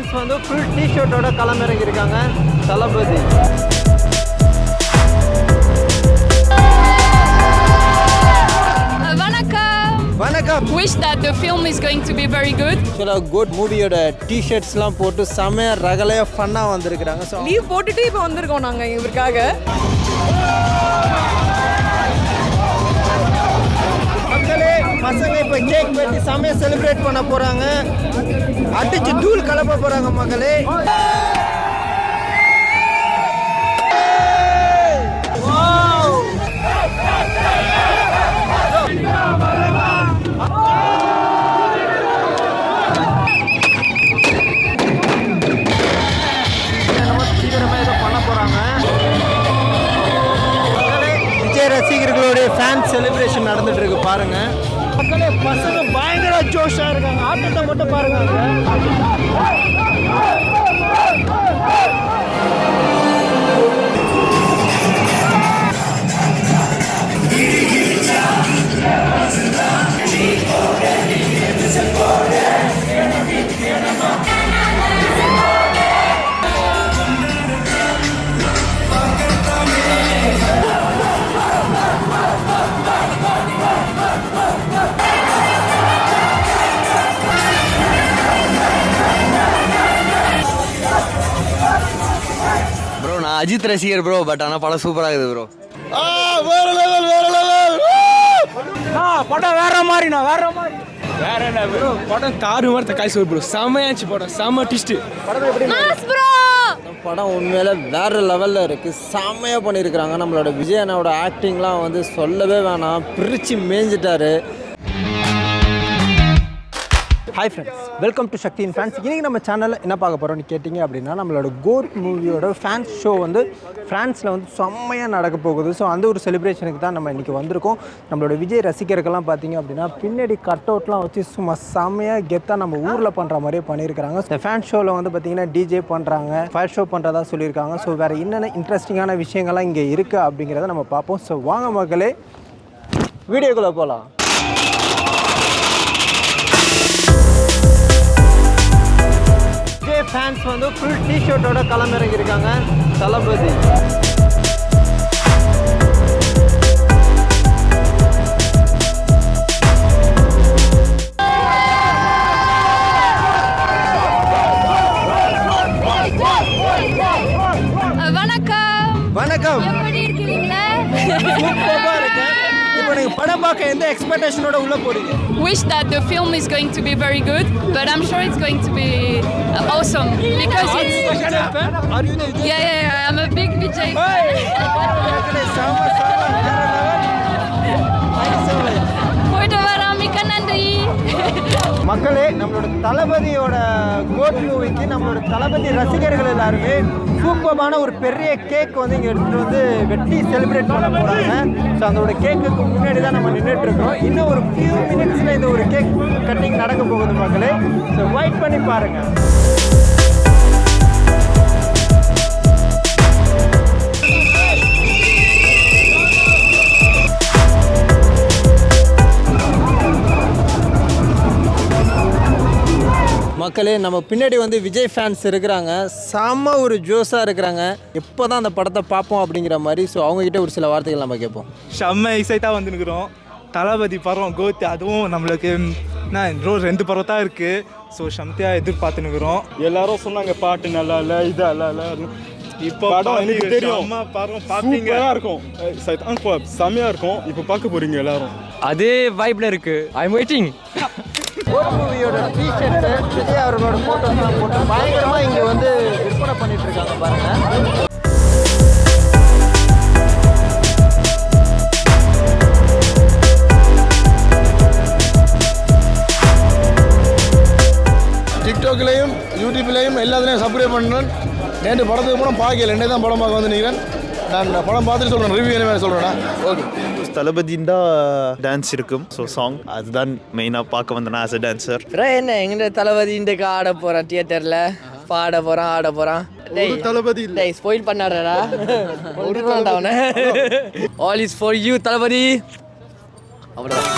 Fans வந்து full டிஷர்ட்டோட களமிறங்கியிருக்காங்க. தளபதி வணக்கம். Wish that the film is going to be very good. சில good மூவியோட டிஷர்ட்ஸ்லாம் போட்டு செமையா ரகலையா ஃபன்னா வந்திருக்காங்க. லீவ் போட்டுட்டு இப்போ வந்திருக்கோம் நாங்க இவருக்காக. மக்களே பசங்க இப்போ கேக் வெட்டி செமையா செலிப்ரேட் பண்ண போறாங்க. அடிச்சு தூள் கலப்ப போறாங்க மக்களே. விஜய் ரசிகர்களுடைய ஃபேன் செலிப்ரேஷன் நடந்துட்டு இருக்கு பாருங்க. மக்களே பசங்க பயங்கர ஜோஷா இருக்காங்க. ஆட்டத்தை மட்டும் பாருங்க. அஜித் ரசிகர் ப்ரோ, பட் ஆனால் படம் சூப்பராக இருக்குது ப்ரோ. படம் வேற மாதிரிண்ணா, வேற என்ன ப்ரோ, படம் தாறு மாதிரி தக்காளி சோறு ப்ரோ, செமையாச்சு படம், செம்ம ட்விஸ்ட். படம் உண்மையில வேற லெவல்ல இருக்கு. செம்மையா பண்ணியிருக்கிறாங்க. நம்மளோட விஜய் அண்ணாவோட ஆக்டிங்லாம் வந்து சொல்லவே வேணாம், பிரிச்சு மேய்ஞ்சிட்டாரு. Hi friends, welcome to Sakthi in fans. இன்றைக்கி நம்ம சேனலில் என்ன பார்க்க போகிறோம்னு கேட்டிங்க அப்படின்னா, நம்மளோட கோட் மூவியோட ஃபேன்ஸ் ஷோ வந்து ஃப்ரான்ஸில் வந்து செம்மையாக நடக்க போகுது. ஸோ அந்த ஒரு செலிப்ரேஷனுக்கு தான் நம்ம இன்றைக்கி வந்திருக்கோம். நம்மளோட விஜய் ரசிகர்கள்லாம் பார்த்திங்க அப்படின்னா பின்னாடி கட் அவுட்லாம் வச்சு சும்மா செம்மையாக கெத்தாக நம்ம ஊரில் பண்ணுற மாதிரியே பண்ணியிருக்கிறாங்க. இந்த ஃபேன்ஸ் ஷோவில் வந்து பார்த்திங்கன்னா டிஜே பண்ணுறாங்க, ஃபயர் ஷோ பண்ணுறதா சொல்லியிருக்காங்க. ஸோ வேறு என்னென்ன இன்ட்ரெஸ்டிங்கான விஷயங்கள்லாம் இங்கே இருக்குது அப்படிங்கிறத நம்ம பார்ப்போம். ஸோ வாங்க மக்களே, வீடியோக்குள்ளே போகலாம். ஃபேன்ஸ் வந்து ஃபுல் டிஷர்ட்டோட களமிறங்கியிருக்காங்க. தளபதி வணக்கம். எப்படி இருக்கீங்களா? சூப்பரா இருக்கேன். இப்போ நீங்க படம் பார்க்க எந்த எக்ஸ்பெக்டேஷனோட உள்ள போறீங்க? Wish that the film is going to be very good, but I'm sure it's going to be awesome because it's. Are you the? Yeah, I'm a big Vijay fan. போயிட்டு வரோம், மிக்க நன்றி. மக்களே, நம்மளோட தளபதியோட கோட் மூவிக்கு நம்மளோட தளபதி ரசிகர்கள் எல்லாருமே சூப்பரான ஒரு பெரிய கேக் வந்து இங்கே எடுத்துகிட்டு வந்து வெட்டி செலிப்ரேட் பண்ண போகிறாங்க. ஸோ அதோட கேக்குக்கு முன்னாடி தான் நம்ம நின்றுட்டு இருக்கோம். இன்னும் ஒரு ஃபியூ மினிட்ஸில் இந்த ஒரு கேக் கட்டிங் நடக்க போகுது மக்களே. ஸோ வெயிட் பண்ணி பாருங்கள். மக்களே, நம்ம பின்னாடி வந்து விஜய் ஃபேன்ஸ் இருக்கிறாங்க. செம்ம ஒரு ஜோஸாக இருக்கிறாங்க. எப்போ தான் அந்த படத்தை பார்ப்போம் அப்படிங்கிற மாதிரி. ஸோ அவங்ககிட்ட ஒரு சில வார்த்தைகள் நம்ம கேட்போம். செம்ம எக்ஸைட்டாக வந்துருக்குறோம். தளபதி படம் கோத், அதுவும் நம்மளுக்கு இன்னும் 2 படம் தான் இருக்குது. ஸோ செம்மையாக எதிர்பார்த்துனுக்குறோம். எல்லாரும் சொன்னாங்க பாட்டு நல்லா இல்லை, இது நல்லா இல்லை. இப்போ படம் எனக்கு தெரியும், படம் பார்த்தீங்க இருக்கும், செம்மையாக இருக்கும். இப்போ பார்க்க போகிறீங்க எல்லாரும். அதே வைப்ல இருக்கு. I am waiting. கோட் மூவியோட டிஷர்ட்டு விஜய் அவர்களோட ஃபோட்டோஸ்லாம் போட்டு பயங்கரமாக இங்கே வந்து விற்பனை பண்ணிட்டு இருக்காங்க பாருங்கள். டிக்டாக்லேயும் யூடியூப்லேயும் எல்லாத்துலேயும் சப்ஸ்கிரைப் பண்ணேன். நேற்று படத்துக்கு கூட பார்க்கல, ரெண்டே தான் படம் பார்க்க வந்து நிற்கிறேன். நான் படம் பார்த்துட்டு சொல்கிறேன், ரிவ்யூ என்ன சொல்கிறேன்னா. ஓகே, தளபதியின் தான் டான்ஸ் இருக்கும். ஸோ சாங் அதுதான் மெயினாக பார்க்க வந்தேன் ஆஸ் அ டான்ஸர். என்ன எங்க தளபதி இன்றைக்கு ஆட போகிறான், தியேட்டரில் பாட போகிறான், ஆட போகிறான். தளபதி ஸ்பாயில் பண்ணாடா. All is for you Thalapathy. அவ்வளோதான்.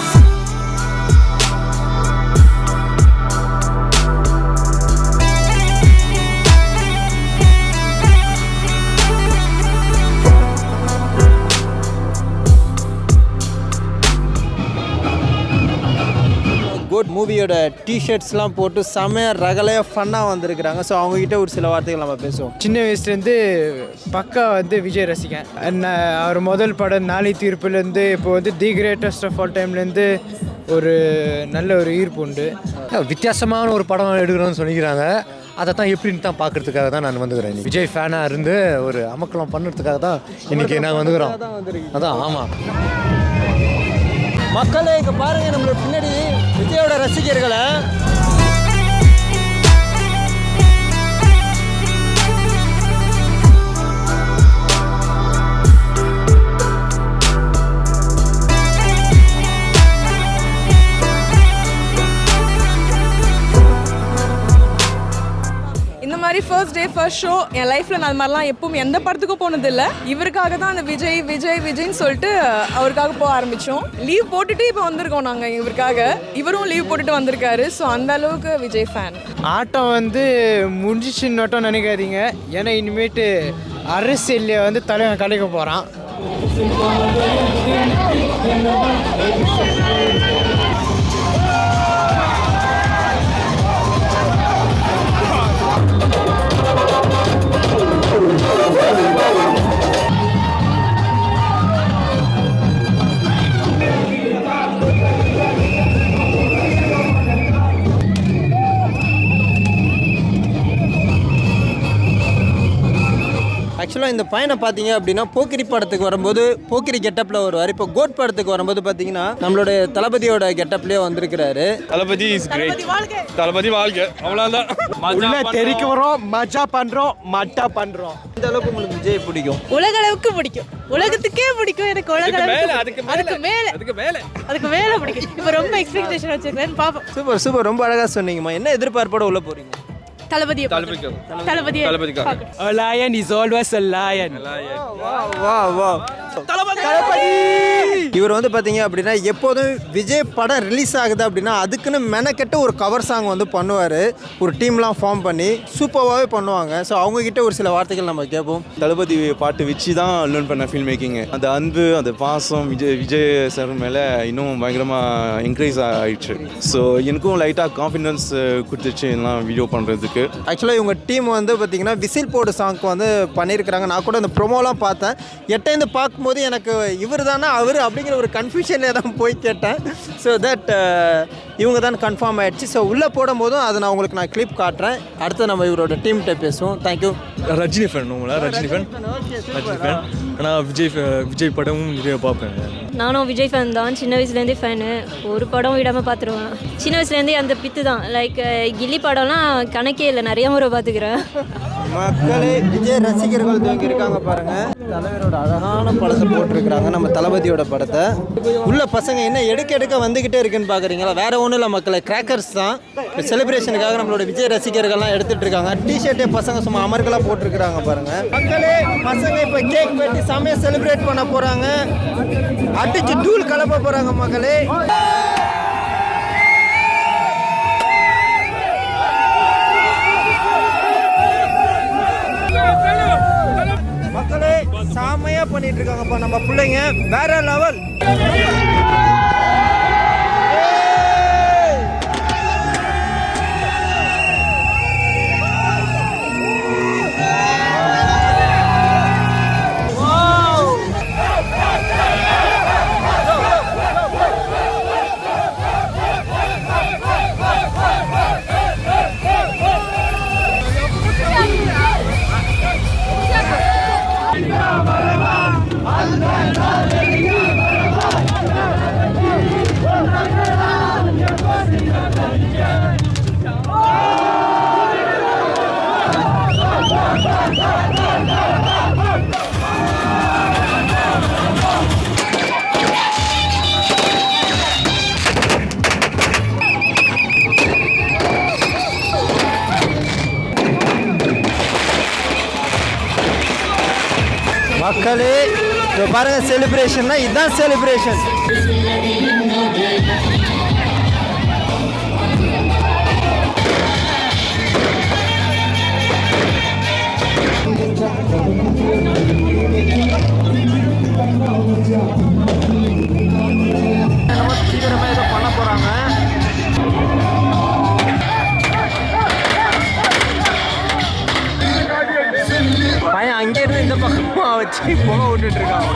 கோட் மூவியோட டிஷர்ட்ஸ்லாம் போட்டு செமையாக ரகலையாக ஃபன்னாக வந்திருக்கிறாங்க. ஸோ அவங்ககிட்ட ஒரு சில வார்த்தைகள் நம்ம பேசுவோம். சின்ன வயசுலேருந்து பக்கா விஜய் ரசிகன். அவர் முதல் படம் நாளை தீர்ப்புலேருந்து இப்போ தி கிரேட்டஸ்ட் ஆஃப் ஆல் டைம்லேருந்து ஒரு நல்ல ஒரு ஈர்ப்பு உண்டு. வித்தியாசமான ஒரு படம் எடுக்கணும்னு சொல்லிக்கிறாங்க. அதை தான் எப்படின்னு தான் பார்க்குறதுக்காக தான் நான் வந்துக்கிறேன். விஜய் ஃபேனாக இருந்து ஒரு அமக்கலம் பண்ணுறதுக்காக தான் இன்றைக்கி நாங்கள் வந்துக்கிறோம். அதான் ஆமாம். மக்களே இங்கே பாருங்கள், நம்மளோட பின்னாடி விஜயோட ரசிகர்களை. இந்த மாதிரி ஃபர்ஸ்ட் டே ஃபர்ஸ்ட் ஷோ என் லைஃப்பில் நான் அது மாதிரிலாம் எப்பவும் எந்த படத்துக்கும் போனதில்லை. இவருக்காக தான் அந்த விஜய்ன்னு சொல்லிட்டு அவருக்காக போக ஆரம்பித்தோம். லீவ் போட்டுட்டு இப்போ வந்திருக்கோம் நாங்கள் இவருக்காக. இவரும் லீவ் போட்டுட்டு வந்திருக்காரு. ஸோ அந்த அளவுக்கு விஜய் ஃபேன். ஆட்டம் முடிஞ்சிச்சுன்னு மட்டும் நினைக்காதீங்க. ஏன்னா இனிமேட்டு அரசியலில் தலைவன் கலைக்க போகிறான். ஆக்சுவலாக இந்த பையனை பார்த்தீங்க அப்படின்னா போக்கிரி படத்துக்கு வரும்போது போக்கிரி கெட்டப்பில் வருவார். இப்போ கோட் படத்துக்கு வரும்போது பார்த்தீங்கன்னா நம்மளோட தளபதியோட கெட்டப்லேயே வந்திருக்கிறாரு. தளபதி இஸ் கிரேட். தளபதி வாழ்க. அவ்வளோதான். உள்ள தெரிக்க வரோம், மஜா பண்ணுறோம், மட்டா பண்ணுறோம். இந்த அளவுக்கு உங்களுக்கு விஜய் பிடிக்கும்? உலக அளவுக்கு பிடிக்கும். உலகத்துக்கே பிடிக்கும் எனக்கு. உலக அதுக்கு மேலே பிடிக்கும். இப்போ ரொம்ப எக்ஸ்பெக்டேஷன் வச்சுருக்கேன். பார்ப்போம். சூப்பர் சூப்பர், ரொம்ப அழகாக சொன்னீங்கம்மா. என்ன எதிர்பார்ப்போட உள்ள போகிறீங்க? தளபதி. A lion is always a lion. இவர் பார்த்தீங்க அப்படின்னா எப்போதும் விஜய் படம் ரிலீஸ் ஆகுது அப்படின்னா அதுக்குன்னு மெனக்கெட்டு ஒரு கவர் சாங் பண்ணுவார். ஒரு டீம்லாம் ஃபார்ம் பண்ணி சூப்பராகவே பண்ணுவாங்க. ஸோ அவங்கக்கிட்ட ஒரு சில வார்த்தைகள் நம்ம கேட்போம். தளபதி பாட்டு வச்சு தான் லேர்ன் பண்ண ஃபில்ம் மேக்கிங்கு. அந்த அன்பு, அந்த பாசம் விஜய் சார் மேலே இன்னும் பயங்கரமாக இன்க்ரீஸ் ஆகிடுச்சு. ஸோ எனக்கும் லைட்டாக கான்ஃபிடன்ஸ் கொடுத்துச்சு எல்லாம் வீடியோ பண்ணுறதுக்கு. ஆக்சுவலாக இவங்க டீம் பார்த்தீங்கன்னா விசில் போடு சாங்க்கு பண்ணியிருக்கிறாங்க. நான் கூட அந்த ப்ரொமோலாம் பார்த்தேன். எட்டேந்து பார்க்கும்போது எனக்கு இவர் தானே அவர் அப்படிங்கிற ஒரு கன்ஃபியூஷன்லேயே தான் போய் கேட்டேன். ஸோ தட் இவங்க தான் கன்ஃபார்ம் ஆகிடுச்சு. ஸோ உள்ளே போடும்போதும் அதை நான் உங்களுக்கு கிளிப் காட்டுறேன். அடுத்து நம்ம இவரோட டீம்கிட்ட பேசுவோம். Thank you. Rajini fan. Rajini fan. ஆனால் விஜய் படமும் நிறைய பார்ப்பேன். நானும் விஜய் ஃபேன் தான். சின்ன வயசுலேருந்தே ஃபேனு. ஒரு படம் விடாமல் பார்த்துருவேன். சின்ன வயசுலேருந்தே அந்த பித்து தான். லைக் கில்லி படம்லாம் கணக்கே இல்லை, நிறைய முறை பார்த்துக்கிறேன். மக்களே, விஜய் ரசிகர்கள் துவங்கி இருக்காங்க பாருங்க. தலைவரோட அழகான படத்தை போட்டிருக்கிறாங்க, நம்ம தளபதியோட படத்தை. உள்ள பசங்க என்ன எடுக்க வந்துகிட்டே இருக்குன்னு பாக்குறீங்களா? வேற ஒன்றும் இல்லை மக்களே, கிராக்கர்ஸ் தான். செலிப்ரேஷனுக்காக நம்மளோட விஜய் ரசிகர்கள்லாம் எடுத்துட்டு இருக்காங்க. டிஷர்ட்டே பசங்க சும்மா அமர்களாக போட்டிருக்கிறாங்க பாருங்க. மக்களே, பசங்க இப்போ கேக் வெட்டி செமையா செலிப்ரேட் பண்ண போறாங்க. அடிச்சு தூள் கலப்ப போறாங்க மக்களே. மக்களே, செமையா பண்ணிட்டு இருக்காங்கப்பா நம்ம பிள்ளைங்க. வேற லெவல். மக்களே, இப்போ பாருங்க, செலிப்ரேஷன்னா இதுதான் செலிப்ரேஷன். சீக்கிரமாக இதை பண்ண போகிறாங்க. புகை விட்டுட்டு இருக்காங்க.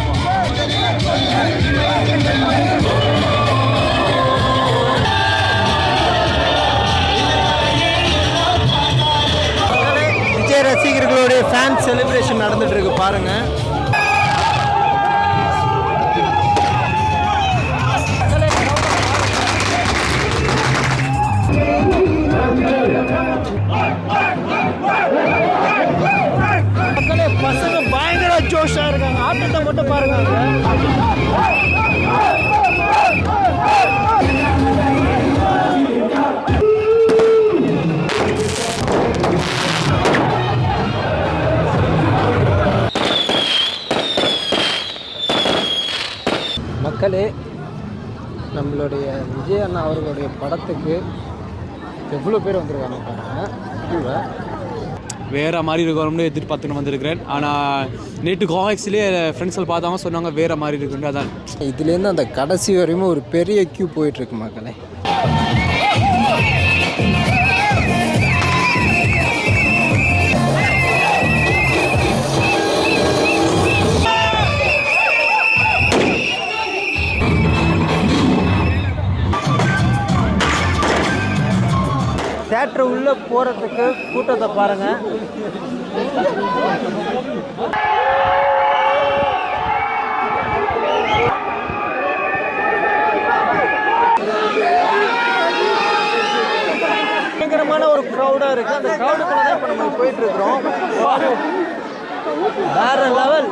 விஜய் ரசிகர்களுடைய ஃபேன் செலிப்ரேஷன் நடந்துட்டு இருக்கு பாருங்க. மக்களே பசங்க பயங்கர ஜோஷா இருக்காங்க. ஆட்டத்தை மட்டும் பாருங்க. மக்களே நம்மளுடைய விஜய் அண்ணா அவர்களுடைய படத்துக்கு எவ்வளோ பேர் வந்திருக்காங்க பாருங்க. வேறு மாதிரி இருக்கணும்னு எதிர்பார்த்துன்னு வந்திருக்கிறேன். ஆனால் நேற்று கோவாக்ஸ்லேயே ஃப்ரெண்ட்ஸில் பார்த்தாங்க சொன்னாங்க வேறு மாதிரி இருக்குன்னு. அதான் இதுலேருந்து அந்த கடைசி வரையும் ஒரு பெரிய கியூ போயிட்டுருக்கு மக்களே. தேட்டர் உள்ளே போகிறதுக்கு கூட்டத்தை பாருங்கள். பயங்கரமான ஒரு க்ரௌடாக இருக்குது. அந்த க்ரௌடுக்குள்ள தான் இப்போ நம்ம போயிட்டுருக்குறோம். வேற லெவல்.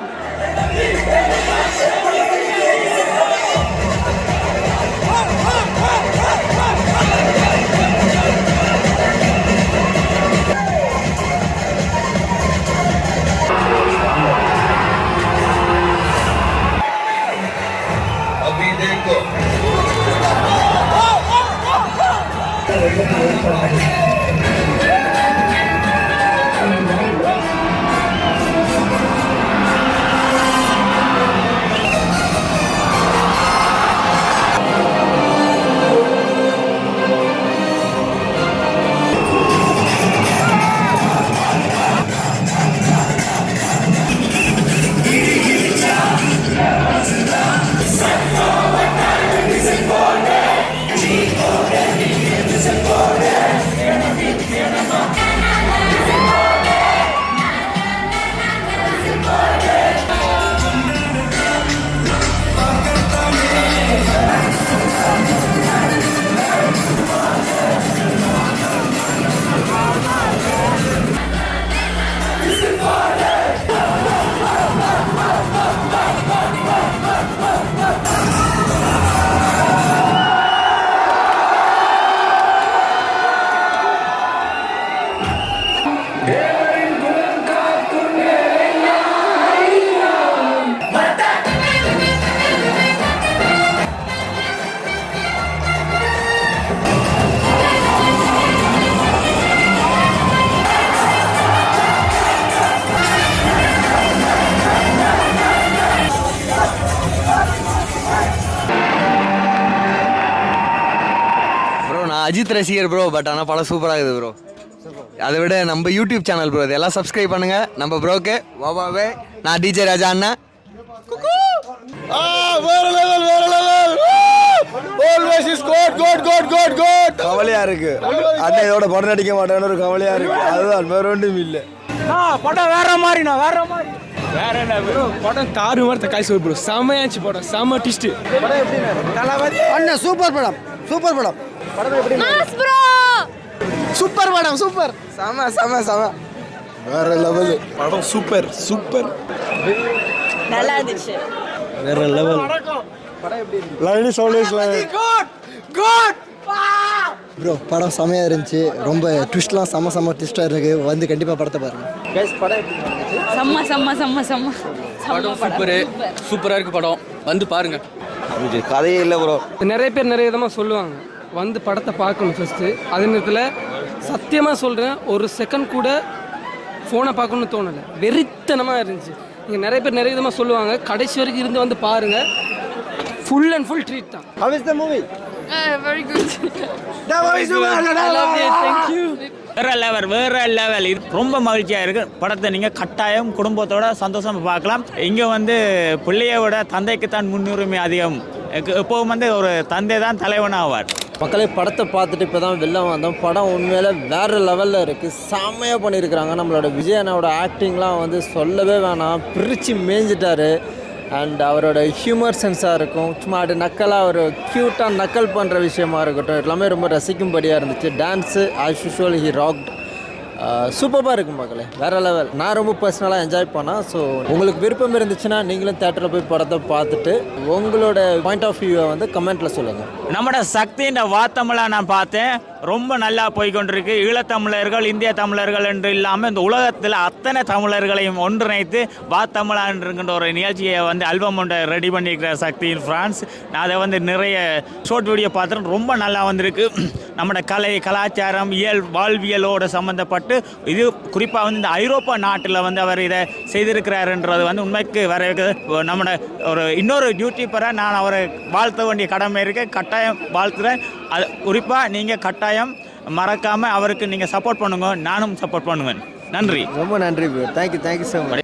அஜித் ரசிகர் ப்ரோ, பட் ஆனால் படம் சூப்பராக இருக்குது ப்ரோ. அதை விட நம்ம யூடியூப் சேனல் ப்ரோ, இதெல்லாம் சப்ஸ்கிரைப் பண்ணுங்க நம்ம ப்ரோக்கு. வாவாவே நான் டிஜே ராஜா அண்ணா. கவலையா இருக்கு. அண்ணன் இதோட படம் நடிக்க மாட்டேன்னு ஒரு கவலையா இருக்கு. அதுதான், வேற ஒன்றும் இல்லை. படம் வேற மாதிரிண்ணா, வேற மாதிரி. வேற என்ன ப்ரோ, படம் தாறு மாதிரி தக்காளி சோறு ப்ரோ. செமையாச்சு படம், செம டிஸ்ட். படம் எப்படி தளபதி அண்ணன் சூப்பர் படம், சூப்பர் படம். படம் எப்படி ப்ரோ? சூப்பர் படம், சூப்பர். செம செம செம வேற லெவல் படம். சூப்பர் சூப்பர், நல்லா இருந்துச்சு. வேற லெவல் படம் எப்படி இருக்கு? லைனிஷ் ஆல்வேஸ் லைன். குட் ப்ரோ படம் செமையாக இருந்துச்சு. ரொம்ப ட்விஸ்ட்லாம் செம்ம ட்விஸ்ட்டாக இருக்குது. வந்து கண்டிப்பாக படத்தை பாருங்கள். கைஸ் படம் எப்படி இருந்துச்சு? செம்ம செம்ம செம்ம செம்ம படம் சூப்பராக இருக்குது. படம் வந்து பாருங்க. கதையே இல்லை ப்ரோ. நிறைய பேர் நிறைய விதமாக சொல்லுவாங்க, வந்து படத்தை பார்க்கணும் ஃபஸ்ட்டு. அதே நேரத்தில் சத்தியமாக சொல்கிறேன், ஒரு செகண்ட் கூட ஃபோனை பார்க்கணுன்னு தோணலை. வெறித்தனமாக இருந்துச்சு. நீங்கள் நிறைய பேர் நிறைய விதமாக சொல்லுவாங்க, கடைசி வரைக்கும் இருந்து வந்து பாருங்கள். ஃபுல் அண்ட் ஃபுல் ட்ரீட் தான். How is the movie? Very good. That was I love it. Thank you. வேற லெவல் இது ரொம்ப மகிழ்ச்சியாக இருக்குது. படத்தை நீங்கள் கட்டாயம் குடும்பத்தோட சந்தோஷமாக பார்க்கலாம். இங்கே வந்து பிள்ளையை விட தந்தைக்கு தான் முன்னுரிமை அதிகம். எப்போவும் வந்து ஒரு தந்தை தான் தலைவனாவார். மக்களே படத்தை பார்த்துட்டு இப்போ தான் வெளில வந்தோம். படம் உண்மையில வேறு லெவலில் இருக்குது. செம்மையாக பண்ணியிருக்கிறாங்க. நம்மளோட விஜய் அண்ணாவோட ஆக்டிங்லாம் வந்து சொல்லவே வேணாம், பிரித்து மேய்ஞ்சிட்டாரு. அண்ட் அவரோட ஹியூமர் சென்ஸாக இருக்கும், சும்மா அப்படி நக்கலாக ஒரு க்யூட்டாக நக்கல் பண்ணுற விஷயமா இருக்கட்டும், எல்லாமே ரொம்ப ரசிக்கும்படியாக இருந்துச்சு. Dance as usual he wrought. சூப்பராக இருக்கும் மக்களே, வேறு லெவல். நான் ரொம்ப பர்சனலாக என்ஜாய் பண்ணேன். ஸோ உங்களுக்கு விருப்பம் இருந்துச்சுன்னா நீங்களும் தேட்டரில் போய் படத்தை பார்த்துட்டு உங்களோட பாயிண்ட் ஆஃப் வியூவை வந்து கமெண்ட்டில் சொல்லுங்கள். நம்மட சக்தின்ற வாத்தமிழா நான் பார்த்தேன், ரொம்ப நல்லா போய்கொண்டிருக்கு. ஈழத்தமிழர்கள் இந்திய தமிழர்கள் என்று இல்லாமல் இந்த உலகத்தில் அத்தனை தமிழர்களையும் ஒன்றிணைத்து வாத்தமிழான்றுங்கிற ஒரு நிகழ்ச்சியை வந்து ஆல்பம் ஒன்றை ரெடி பண்ணியிருக்கிற சக்தி இன் ஃப்ரான்ஸ். நான் அதை வந்து நிறைய ஷார்ட் வீடியோ பார்த்துட்டு ரொம்ப நல்லா வந்திருக்கு. நம்மளோட கலை கலாச்சாரம் வாழ்வியலோடு சம்மந்தப்பட்டு இது குறிப்பாக வந்து இந்த ஐரோப்பா நாட்டில் வந்து அவர் இதை செய்திருக்கிறாருன்றது வந்து உண்மைக்கு வரவேற்கிறது. நம்மளோட ஒரு இன்னொரு யூடியூபராக நான் அவரை வாழ்த்த வேண்டிய கடமை இருக்கு, கட்டாயம் வாழ்த்துறேன். அது குறிப்பாக நீங்கள் கட்டாயம் மறக்காமல் அவருக்கு நீங்கள் சப்போர்ட் பண்ணுங்க, நானும் சப்போர்ட் பண்ணுவேன். நன்றி, ரொம்ப நன்றி ப்ரோ. Thank you so much.